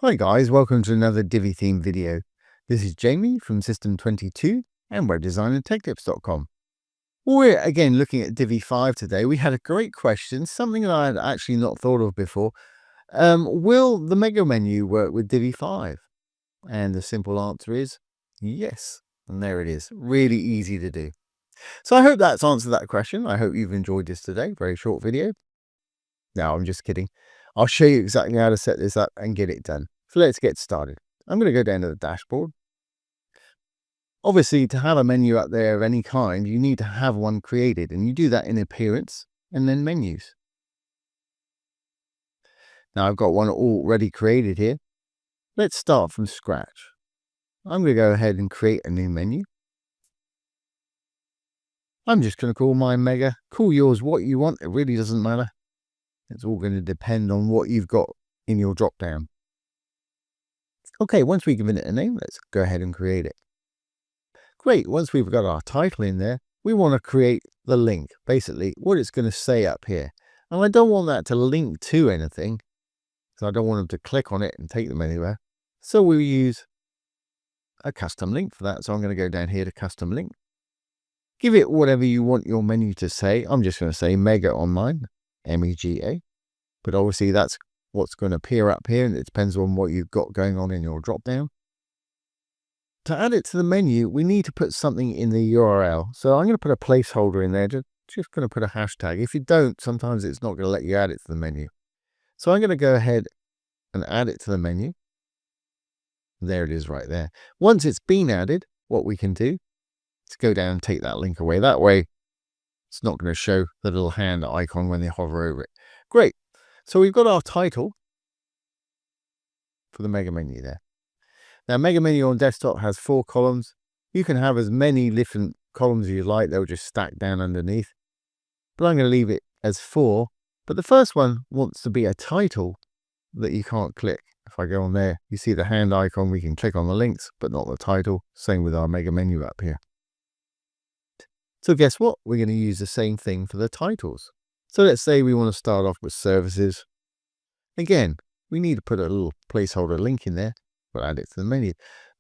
Hi guys, welcome to another Divi theme video. This is Jamie from System22 and webdesignandtechtips.com. We're again looking at Divi 5 today. We had a great question, something that I had actually not thought of before. Will the mega menu work with Divi 5? And the simple answer is yes. And there it is. Really easy to do. So I hope that's answered that question. I hope you've enjoyed this today. Very short video. No, I'm just kidding. I'll show you exactly how to set this up and get it done. So let's get started. I'm going to go down to the dashboard. Obviously, to have a menu up there of any kind, you need to have one created, and you do that in Appearance and then Menus. Now I've got one already created here. Let's start from scratch. I'm going to go ahead and create a new menu. I'm just going to call mine Mega. Call yours what you want. It really doesn't matter. It's all going to depend on what you've got in your drop-down. Okay, once we've given it a name, let's go ahead and create it. Great, once we've got our title in there, we want to create the link, basically what it's going to say up here. And I don't want that to link to anything, so I don't want them to click on it and take them anywhere. So we'll use a custom link for that. So I'm going to go down here to custom link. Give it whatever you want your menu to say. I'm just going to say Mega on mine, MEGA. But obviously that's what's going to appear up here, and it depends on what you've got going on in your drop down. To add it to the menu, we need to put something in the URL. So I'm going to put a placeholder in there, just going to put a hashtag. If you don't, sometimes it's not going to let you add it to the menu. So I'm going to go ahead and add it to the menu. There it is right there. Once it's been added, what we can do is go down and take that link away. That way, it's not going to show the little hand icon when they hover over it. Great. So we've got our title for the mega menu there. Now, mega menu on desktop has 4 columns. You can have as many different columns as you like. They'll just stack down underneath. But I'm going to leave it as 4. But the first one wants to be a title that you can't click. If I go on there, you see the hand icon. We can click on the links, but not the title. Same with our mega menu up here. So guess what? We're going to use the same thing for the titles. So let's say we want to start off with services. Again, we need to put a little placeholder link in there. We'll add it to the menu.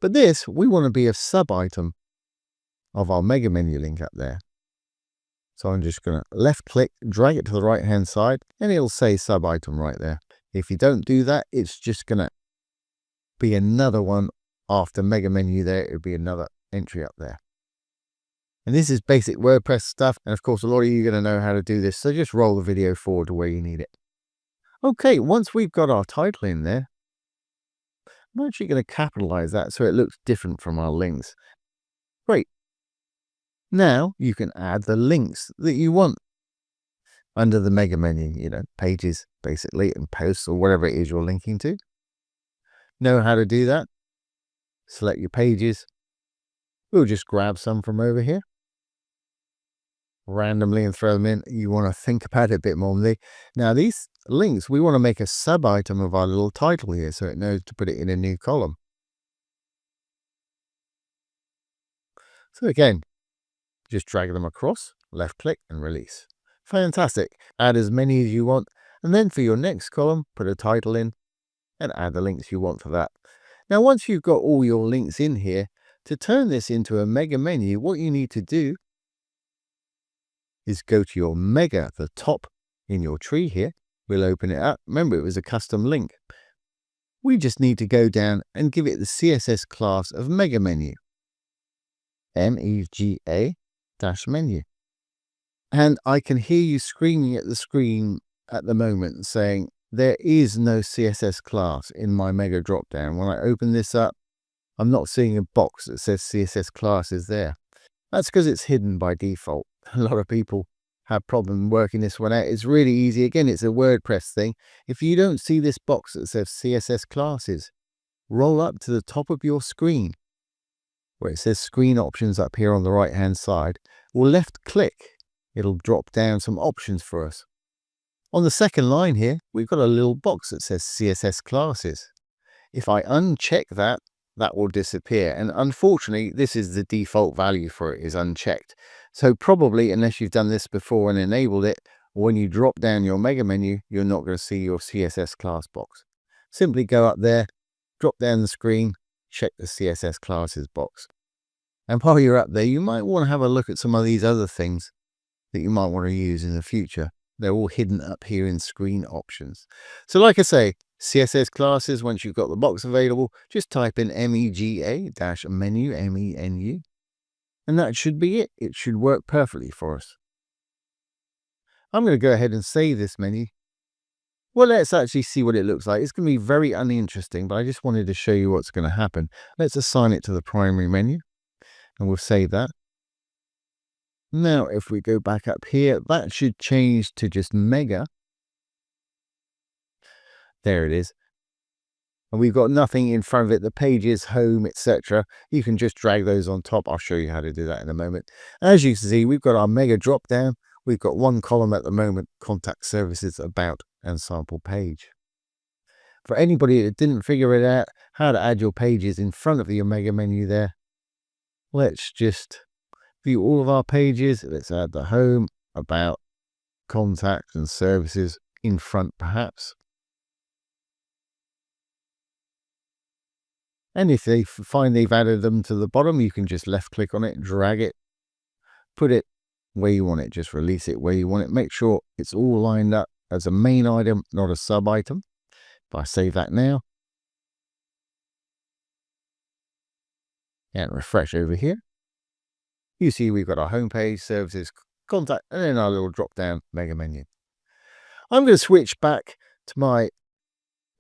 But this, we want to be a sub-item of our mega menu link up there. So I'm just going to left click, drag it to the right hand side, and it'll say sub-item right there. If you don't do that, it's just going to be another one after mega menu there. It'll be another entry up there. And this is basic WordPress stuff. And of course, a lot of you are going to know how to do this. So just roll the video forward to where you need it. Okay, once we've got our title in there, I'm actually going to capitalize that so it looks different from our links. Great. Now you can add the links that you want under the mega menu, pages basically, and posts or whatever it is you're linking to. Know how to do that? Select your pages. We'll just grab some from over here randomly and throw them in. You want to think about it a bit more. Now these links, we want to make a sub item of our little title here so it knows to put it in a new column. So again, just drag them across, left click and release. Fantastic. Add as many as you want, and then for your next column, put a title in and add the links you want for that. Now once you've got all your links in here, to turn this into a mega menu, what you need to do is go to your mega, the top in your tree here. We'll open it up. Remember, it was a custom link. We just need to go down and give it the CSS class of mega menu. MEGA-menu. And I can hear you screaming at the screen at the moment saying, there is no CSS class in my mega dropdown. When I open this up, I'm not seeing a box that says CSS class is there. That's because it's hidden by default. A lot of people have problem working this one out. It's really easy. Again, it's a WordPress thing. If you don't see this box that says CSS classes, roll up to the top of your screen where it says screen options up here on the right hand side, or left click. It'll drop down some options for us. On the second line here, we've got a little box that says CSS classes. If I uncheck that, that will disappear. And unfortunately, this is the default value for it, is unchecked. So probably, unless you've done this before and enabled it, when you drop down your mega menu, you're not going to see your CSS class box. Simply go up there drop down the screen, check the CSS classes box. And while you're up there, you might want to have a look at some of these other things that you might want to use in the future. They're all hidden up here in screen options. So like I say, CSS classes, once you've got the box available, just type in MEGA-menu, MENU, and that should be it. It should work perfectly for us. I'm going to go ahead and save this menu. Well, let's actually see what it looks like. It's going to be very uninteresting, but I just wanted to show you what's going to happen. Let's assign it to the primary menu, and we'll save that. Now, if we go back up here, that should change to just Mega. There it is. And we've got nothing in front of it, the pages, home, etc. You can just drag those on top. I'll show you how to do that in a moment. As you can see, we've got our Mega drop down. We've got one column at the moment, contact services, about, and sample page. For anybody that didn't figure it out, how to add your pages in front of your Mega menu there, let's just view all of our pages. Let's add the home, about, contact, and services in front perhaps. And if they find they've added them to the bottom, you can just left click on it, drag it, put it where you want it, just release it where you want it. Make sure it's all lined up as a main item, not a sub item. If I save that now and refresh over here, you see we've got our home page, services, contact, and then our little drop down Mega menu. I'm going to switch back to my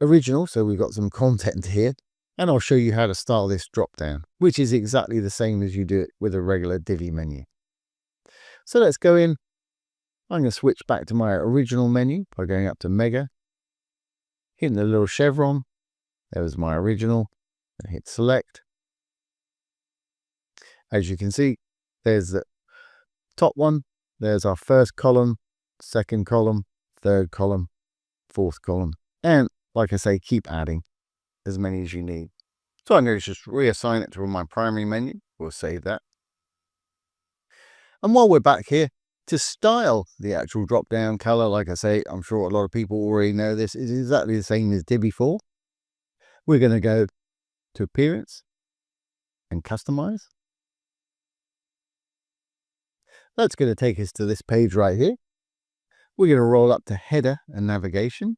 original, so we've got some content here, and I'll show you how to style this drop down, which is exactly the same as you do it with a regular Divi menu. So let's go in. I'm going to switch back to my original menu by going up to Mega, hitting the little chevron. There was my original, and hit select. As you can see, there's the top one. There's our first column, second column, third column, fourth column. And like I say, keep adding as many as you need. So I'm going to just reassign it to my primary menu. We'll save that. And while we're back here, to style the actual drop down color, like I say, I'm sure a lot of people already know this, is exactly the same as Divi 4. We're going to go to Appearance and Customize. That's going to take us to this page right here. We're going to roll up to Header and Navigation.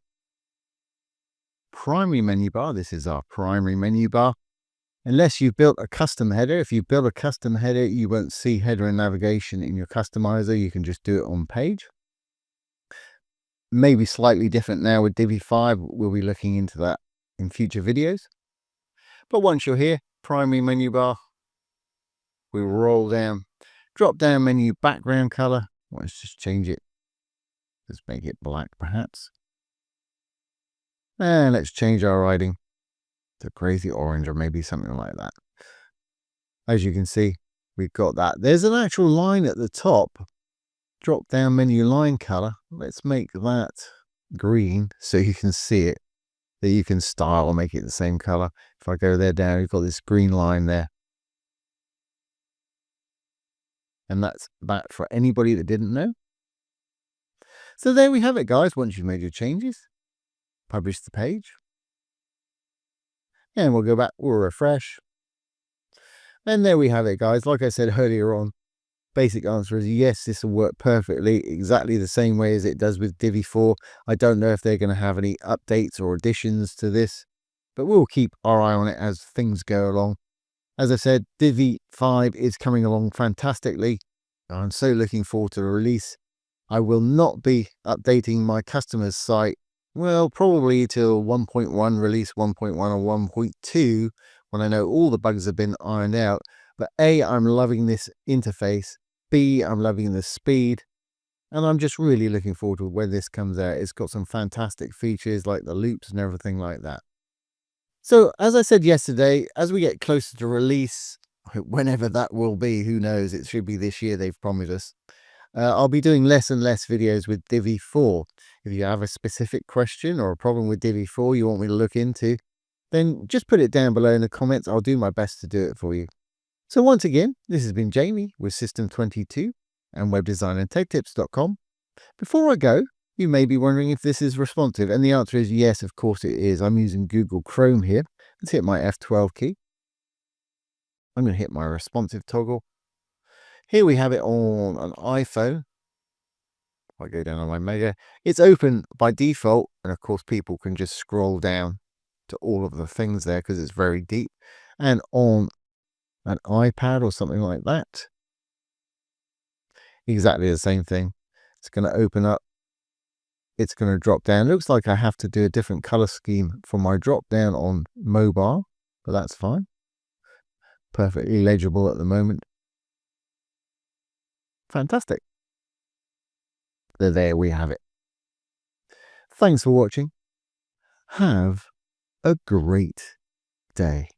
Primary menu bar. This is our primary menu bar. Unless you've built a custom header. If you build a custom header, you won't see header and navigation in your customizer. You can just do it on page. Maybe slightly different now with Divi 5. We'll be looking into that in future videos. But once you're here, primary menu bar, we roll down, drop down menu, background color. Let's just change it. Let's make it black perhaps. And let's change our writing to crazy orange or maybe something like that. As you can see, we've got that. There's an actual line at the top, drop down menu line color. Let's make that green so you can see it, that you can style or make it the same color. If I go there down, you've got this green line there. And that's that for anybody that didn't know. So there we have it, guys. Once you've made your changes, publish the page. And we'll go back, we'll refresh. And there we have it, guys. Like I said earlier on, basic answer is yes, this will work perfectly, exactly the same way as it does with Divi 4. I don't know if they're going to have any updates or additions to this, but we'll keep our eye on it as things go along. As I said, Divi 5 is coming along fantastically. I'm so looking forward to the release. I will not be updating my customers' site, well, probably till 1.1, release 1.1 or 1.2, when I know all the bugs have been ironed out. But A, I'm loving this interface. B, I'm loving the speed. And I'm just really looking forward to when this comes out. It's got some fantastic features like the loops and everything like that. So, as I said yesterday, as we get closer to release, whenever that will be, who knows, it should be this year, they've promised us. I'll be doing less and less videos with Divi 4. If you have a specific question or a problem with Divi 4 you want me to look into, then just put it down below in the comments. I'll do my best to do it for you. So once again, this has been Jamie with System22 and webdesignandtechtips.com. Before I go, you may be wondering if this is responsive, and the answer is yes, of course it is. I'm using Google Chrome here, Let's hit my F12 key. I'm going to hit my responsive toggle. Here we have it on an iPhone. If I go down on my mega, it's open by default. And of course, people can just scroll down to all of the things there because it's very deep. And on an iPad or something like that, exactly the same thing. It's going to open up. It's going to drop down. It looks like I have to do a different color scheme for my drop down on mobile, but that's fine. Perfectly legible at the moment. Fantastic. There we have it. Thanks for watching. Have a great day.